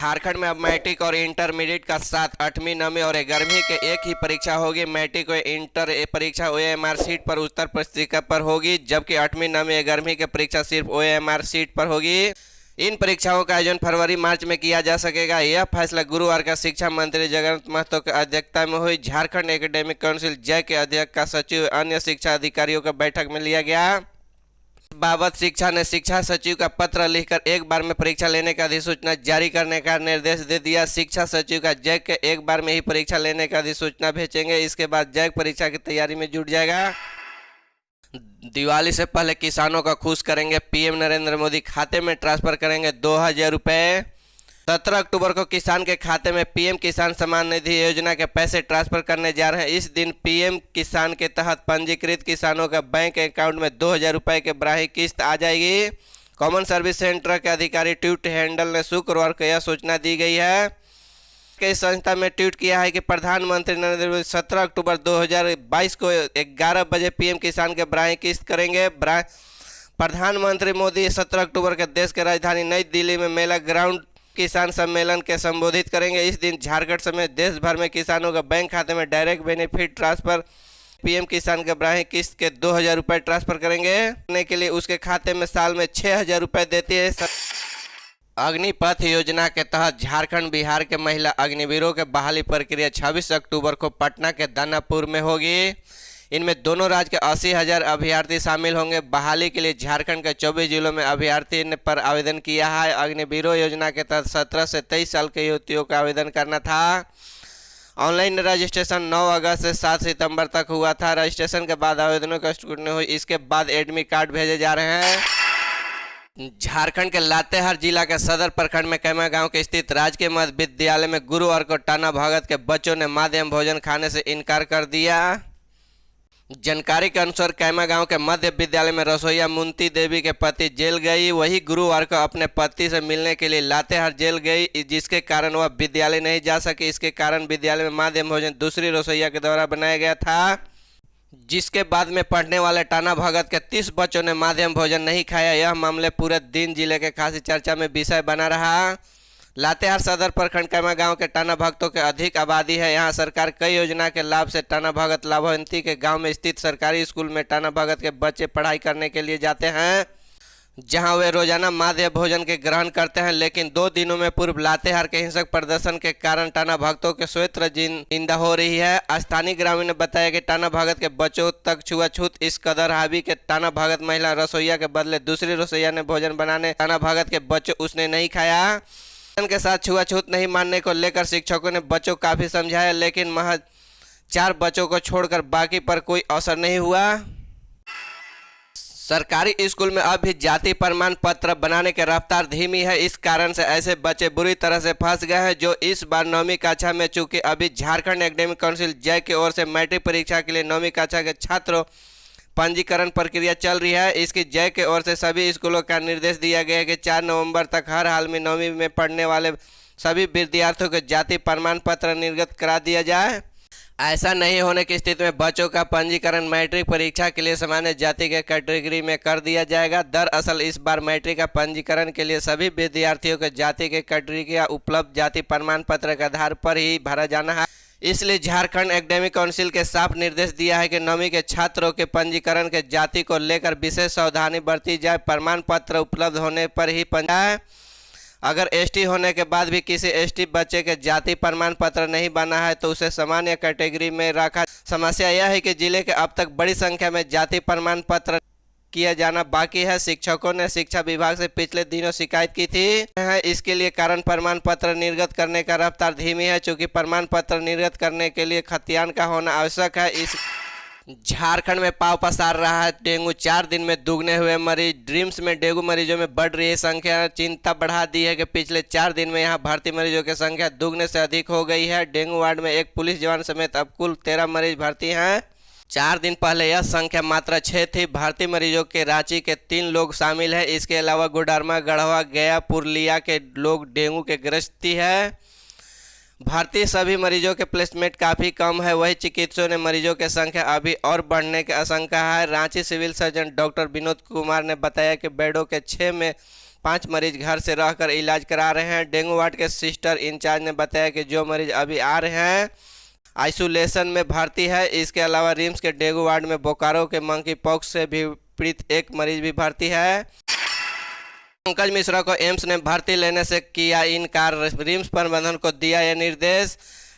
झारखंड में अब मैट्रिक और इंटरमीडिएट का साथ 8वीं 9वीं और 11वीं के एक ही परीक्षा होगी। मैट्रिक और इंटर परीक्षा ओएमआर सीट पर उत्तर पुस्तिका पर होगी, जबकि 8वीं 9वीं 11वीं की परीक्षा सिर्फ ओएमआर सीट पर होगी। इन परीक्षाओं का आयोजन फरवरी मार्च में किया जा सकेगा। यह फैसला गुरुवार का शिक्षा मंत्री जगन्नाथ महतो की अध्यक्षता में हुई झारखंड एकेडमिक काउंसिल जय के अध्यक्ष का सचिव अन्य शिक्षा अधिकारियों की बैठक में लिया गया। बाबत शिक्षा ने शिक्षा सचिव का पत्र लिखकर एक बार में परीक्षा लेने का अधिसूचना जारी करने का निर्देश दे दिया। शिक्षा सचिव का जैक के एक बार में ही परीक्षा लेने का अधिसूचना भेजेंगे। इसके बाद जैक परीक्षा की तैयारी में जुट जाएगा। दिवाली से पहले किसानों को खुश करेंगे पीएम नरेंद्र मोदी, खाते में ट्रांसफर करेंगे 2000 रुपये। 17 अक्टूबर को किसान के खाते में पीएम किसान सम्मान निधि योजना के पैसे ट्रांसफर करने जा रहे हैं। इस दिन पीएम किसान के तहत पंजीकृत किसानों का बैंक अकाउंट में 2000 रुपये के बराही किस्त आ जाएगी। कॉमन सर्विस सेंटर के अधिकारी ट्वीट हैंडल ने शुक्रवार को यह सूचना दी गई है। इस संस्था में ट्वीट किया है कि प्रधानमंत्री नरेंद्र मोदी 17 अक्टूबर 2022 को 11 बजे पीएम किसान के बराही किस्त करेंगे। प्रधानमंत्री मोदी 17 अक्टूबर के देश के राजधानी नई दिल्ली में मेला ग्राउंड किसान सम्मेलन के संबोधित करेंगे। इस दिन झारखंड समेत देश भर में किसानों का बैंक खाते में डायरेक्ट बेनिफिट ट्रांसफर पीएम किसान के बराही किस्त के 2000 रुपये ट्रांसफर करेंगे। करने के लिए उसके खाते में साल में 6000 रुपये देती है। अग्निपथ योजना के तहत झारखंड बिहार के महिला अग्निवीरों के बहाली प्रक्रिया 26 अक्टूबर को पटना के दानापुर में होगी। इनमें दोनों राज्य के 80,000 अभ्यर्थी शामिल होंगे। बहाली के लिए झारखंड के 24 जिलों में अभ्यर्थी ने पर आवेदन किया है। अग्निवीरों योजना के तहत 17 से 23 साल के युवतियों का आवेदन करना था। ऑनलाइन रजिस्ट्रेशन 9 अगस्त से 7 सितंबर तक हुआ था। रजिस्ट्रेशन के बाद आवेदनों का स्क्रूटनी हुई। इसके बाद एडमिट कार्ड भेजे जा रहे हैं। झारखंड के लातेहार जिला के सदर प्रखंड में कैमा गांव के स्थित राजकीय मध्य विद्यालय में गुरुवार को टाना भगत के बच्चों ने माध्यम भोजन खाने से इनकार कर दिया। जानकारी के अनुसार कैमा गांव के मध्य विद्यालय में रसोईया मुंती देवी के पति जेल गई। वही गुरुवार को अपने पति से मिलने के लिए लातेहार जेल गई, जिसके कारण वह विद्यालय नहीं जा सकी। इसके कारण विद्यालय में माध्यम भोजन दूसरी रसोईया के द्वारा बनाया गया था, जिसके बाद में पढ़ने वाले टाना भगत के 30 बच्चों ने माध्यम भोजन नहीं खाया। यह मामले पूरे दिन जिले के खासी चर्चा में विषय बना रहा। लातेहार सदर प्रखंड कैमा गांव के टाना भगतों के अधिक आबादी है। यहां सरकार कई योजना के लाभ से टाना भगत लाभान्वित के गांव में स्थित सरकारी स्कूल में टाना भगत के बच्चे पढ़ाई करने के लिए जाते हैं, जहां वे रोजाना माध्य भोजन के ग्रहण करते हैं। लेकिन 2 दिनों में पूर्व लातेहार के हिंसक प्रदर्शन के कारण टाना भगतों के स्वैत्र निंदा हो रही है। स्थानीय ग्रामीण ने बताया कि टाना भगत के बच्चों तक छुआछूत इस कदर हावी के टाना भगत महिला रसोईया के बदले दूसरी रसोईया ने भोजन बनाने टाना भगत के बच्चों उसने नहीं खाया। के साथ छुआछूत नहीं मानने को लेकर शिक्षकों ने बच्चों काफी समझाया, लेकिन महज 4 बच्चों को छोड़कर बाकी पर कोई असर नहीं हुआ। सरकारी स्कूल में अब भी जाति प्रमाण पत्र बनाने की रफ्तार धीमी है। इस कारण से ऐसे बच्चे बुरी तरह से फंस गए हैं जो इस बार 9वीं कक्षा में, चूंकि अभी झारखंड एकेडमिक काउंसिल जय की ओर से मैट्रिक परीक्षा के लिए 9वीं कक्षा के छात्रों पंजीकरण प्रक्रिया चल रही है। इसकी जय के ओर से सभी स्कूलों का निर्देश दिया गया है कि 4 नवंबर तक हर हाल में 9वीं में पढ़ने वाले सभी विद्यार्थियों को जाति प्रमाण पत्र निर्गत करा दिया जाए। ऐसा नहीं होने की स्थिति में बच्चों का पंजीकरण मैट्रिक परीक्षा के लिए सामान्य जाति के कैटेगरी में कर दिया जाएगा। दरअसल इस बार मैट्रिक का पंजीकरण के लिए सभी विद्यार्थियों को जाति के कैटेगरी का उपलब्ध जाति प्रमाण पत्र के आधार पर ही भरा जाना है। इसलिए झारखंड एकेडमिक काउंसिल के साफ निर्देश दिया है कि 9वीं के छात्रों के पंजीकरण के जाति को लेकर विशेष सावधानी बरती जाए। प्रमाण पत्र उपलब्ध होने पर ही पंजीकरण। अगर एसटी होने के बाद भी किसी एसटी बच्चे के जाति प्रमाण पत्र नहीं बना है तो उसे सामान्य कैटेगरी में रखा। समस्या यह है कि जिले के अब तक बड़ी संख्या में जाति प्रमाण पत्र किया जाना बाकी है। शिक्षकों ने शिक्षा विभाग से पिछले दिनों शिकायत की थी। इसके लिए कारण प्रमाण पत्र निर्गत करने का रफ्तार धीमी है, चूंकि प्रमाण पत्र निर्गत करने के लिए खतियान का होना आवश्यक है। इस झारखंड में पांव पसार रहा है डेंगू। 4 दिन में दुगने हुए मरीज। ड्रीम्स में डेंगू मरीजों में बढ़ रही संख्या चिंता बढ़ा दी है कि पिछले 4 दिन में यहां भर्ती मरीजों की संख्या दुगने से अधिक हो गई है। डेंगू वार्ड में एक पुलिस जवान समेत अब कुल 13 मरीज भर्ती हैं। 4 दिन पहले यह संख्या मात्र 6 थी। भर्ती मरीजों के रांची के 3 लोग शामिल है। इसके अलावा गुडरमा, गढ़वा, गया, पुरलिया के लोग डेंगू के ग्रस्त है। भारतीय सभी मरीजों के प्लेसमेंट काफ़ी कम है, वही चिकित्सकों ने मरीजों की संख्या अभी और बढ़ने की आशंका है। Ranchi civil surgeon doctor Vinod Kumar ने बताया कि बेडों के 6 में 5 मरीज घर से रहकर इलाज करा रहे हैं। डेंगू वार्ड के सिस्टर इंचार्ज ने बताया कि जो मरीज अभी आ रहे हैं आइसोलेशन में भर्ती है। इसके अलावा रिम्स के डेंगू वार्ड में बोकारो के मंकी पॉक्स से भी पीड़ित एक मरीज भी भर्ती है। पंकज मिश्रा को एम्स ने भर्ती लेने से किया इनकार, रिम्स प्रबंधन को दिया यह निर्देश।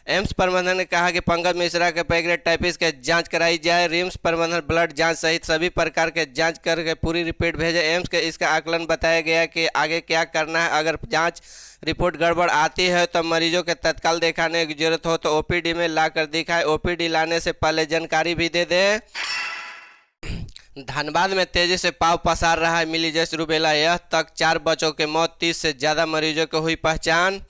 एम्स प्रबंधन ने कहा कि पंकज मिश्रा के पैंक्रेटाइटिस के जांच कराई जाए। रिम्स प्रबंधन ब्लड जांच सहित सभी प्रकार के जांच करके पूरी रिपोर्ट भेजे एम्स के। इसका आकलन बताया गया कि आगे क्या करना है। अगर जांच रिपोर्ट गड़बड़ आती है तो मरीजों के तत्काल दिखाने की जरूरत हो तो ओपीडी में लाकर दिखाए। ओपीडी लाने से पहले जानकारी भी दे दे। धनबाद में तेजी से पांव पसार रहा है मिलीजैस रूबेला, यह तक 4 बच्चों की मौत, 30 से ज़्यादा मरीजों की हुई पहचान।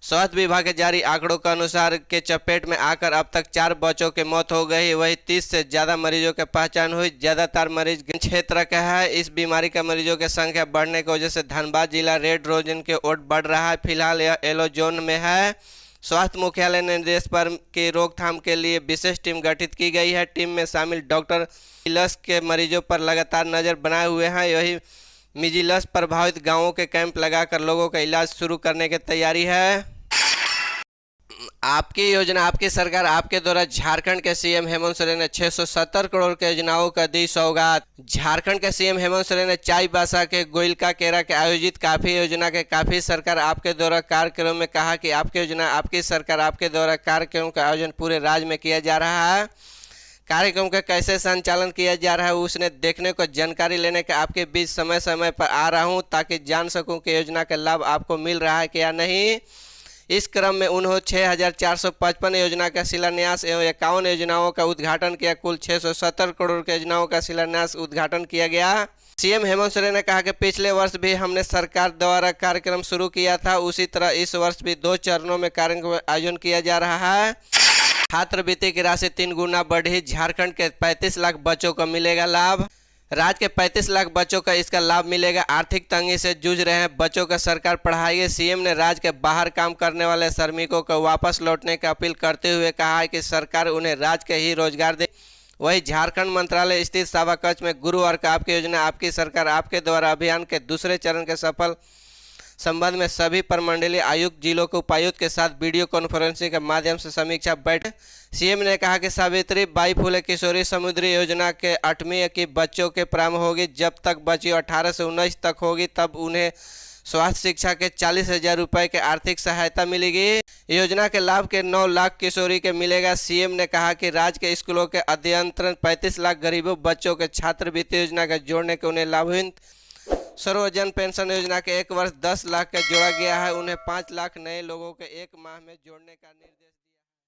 स्वास्थ्य विभाग के जारी आंकड़ों के अनुसार के चपेट में आकर अब तक 4 बच्चों की मौत हो गई, वही 30 से ज़्यादा मरीजों की पहचान हुई। ज़्यादातर मरीज क्षेत्र के है। इस बीमारी के मरीजों की संख्या बढ़ने की वजह से धनबाद जिला रेड जोन के ओर बढ़ रहा है। फिलहाल यह येलो जोन में है। स्वास्थ्य मुख्यालय ने निर्देश पर की रोकथाम के लिए विशेष टीम गठित की गई है। टीम में शामिल डॉक्टर मिजिलस के मरीजों पर लगातार नजर बनाए हुए हैं। यही मिजिलस प्रभावित गांवों के कैंप लगाकर लोगों का इलाज शुरू करने की तैयारी है। आपकी योजना आपकी सरकार आपके द्वारा झारखंड के सीएम हेमंत सोरेन ने 670 करोड़ के योजनाओं का दी सौगात। झारखंड के सीएम हेमंत सोरेन ने चाईबासा के गोइलका केरा के आयोजित काफी योजना के काफी सरकार आपके द्वारा कार्यक्रम में कहा कि आपकी योजना आपकी सरकार आपके द्वारा कार्यक्रम का आयोजन पूरे राज्य में किया जा रहा है। कार्यक्रम का कैसे संचालन किया जा रहा है उसने देखने को जानकारी लेने के आपके बीच समय समय पर आ रहा हूं ताकि जान सकूं कि योजना का लाभ आपको मिल रहा है कि या नहीं। इस क्रम में उन्होंने 6,455 योजना का शिलान्यास एवं 51 योजनाओं का उद्घाटन किया। कुल 670 करोड़ की योजनाओं का शिलान्यास उद्घाटन किया गया। सीएम हेमंत सोरेन ने कहा कि पिछले वर्ष भी हमने सरकार द्वारा कार्यक्रम शुरू किया था, उसी तरह इस वर्ष भी 2 चरणों में कार्यक्रम का आयोजन किया जा रहा है। छात्रवृत्ति की राशि 3 गुना बढ़ी, झारखंड के 35 लाख बच्चों को मिलेगा लाभ। राज्य के 35 लाख बच्चों का इसका लाभ मिलेगा। आर्थिक तंगी से जूझ रहे हैं बच्चों का सरकार पढ़ाएगी। सीएम ने राज्य के बाहर काम करने वाले श्रमिकों को वापस लौटने की अपील करते हुए कहा है कि सरकार उन्हें राज्य के ही रोजगार दे। वही झारखंड मंत्रालय स्थित सभा कक्ष में गुरुवार को आपकी योजना आपकी सरकार आपके द्वारा अभियान के दूसरे चरण के सफल संबंध में सभी प्रमंडलीय आयुक्त जिलों के उपायुक्त के साथ वीडियो कॉन्फ्रेंसिंग के माध्यम से समीक्षा बैठक। सीएम ने कहा कि सावित्री बाई फुले किशोरी समुद्री योजना के 8वीं की बच्चों के प्रारंभ होगी। जब तक बच्ची 18 से 19 तक होगी तब उन्हें स्वास्थ्य शिक्षा के 40,000 रुपये की आर्थिक सहायता मिलेगी। योजना के लाभ के 9 लाख किशोरी के मिलेगा। सीएम ने कहा कि राज्य के स्कूलों के अध्ययनरत 35 लाख गरीबों बच्चों के छात्रवृत्ति योजना का जोड़ने के उन्हें लाभ। सर्वजन पेंशन योजना के 1 वर्ष 10 लाख का जोड़ा गया है, उन्हें 5 लाख नए लोगों के 1 माह में जोड़ने का निर्देश